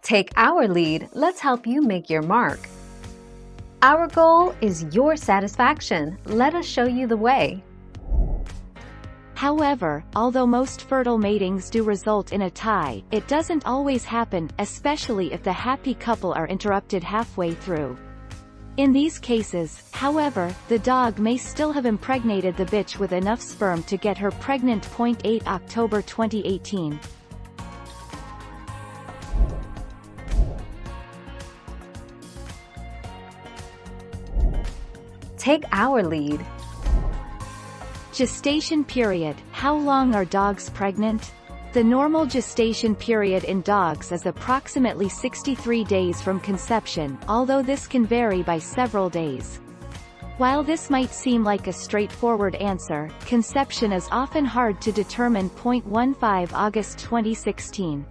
Take our lead, let's help you make your mark. Our goal is your satisfaction. Let us show you the way. However, although most fertile matings do result in a tie, it doesn't always happen, especially if the happy couple are interrupted halfway through. In these cases, however, the dog may still have impregnated the bitch with enough sperm to get her pregnant. 8 October 2018. Take our lead. Gestation period. How long are dogs pregnant? The normal gestation period in dogs is approximately 63 days from conception, although this can vary by several days. While this might seem like a straightforward answer, conception is often hard to determine. 15 August 2016.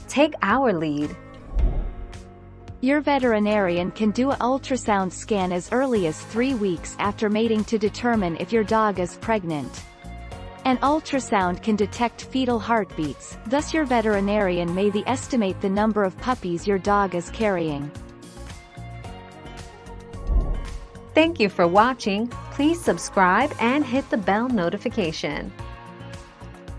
Take our lead. Your veterinarian can do an ultrasound scan as early as 3 weeks after mating to determine if your dog is pregnant. An ultrasound can detect fetal heartbeats, thus your veterinarian may estimate the number of puppies your dog is carrying. Thank you for watching. Please subscribe and hit the bell notification.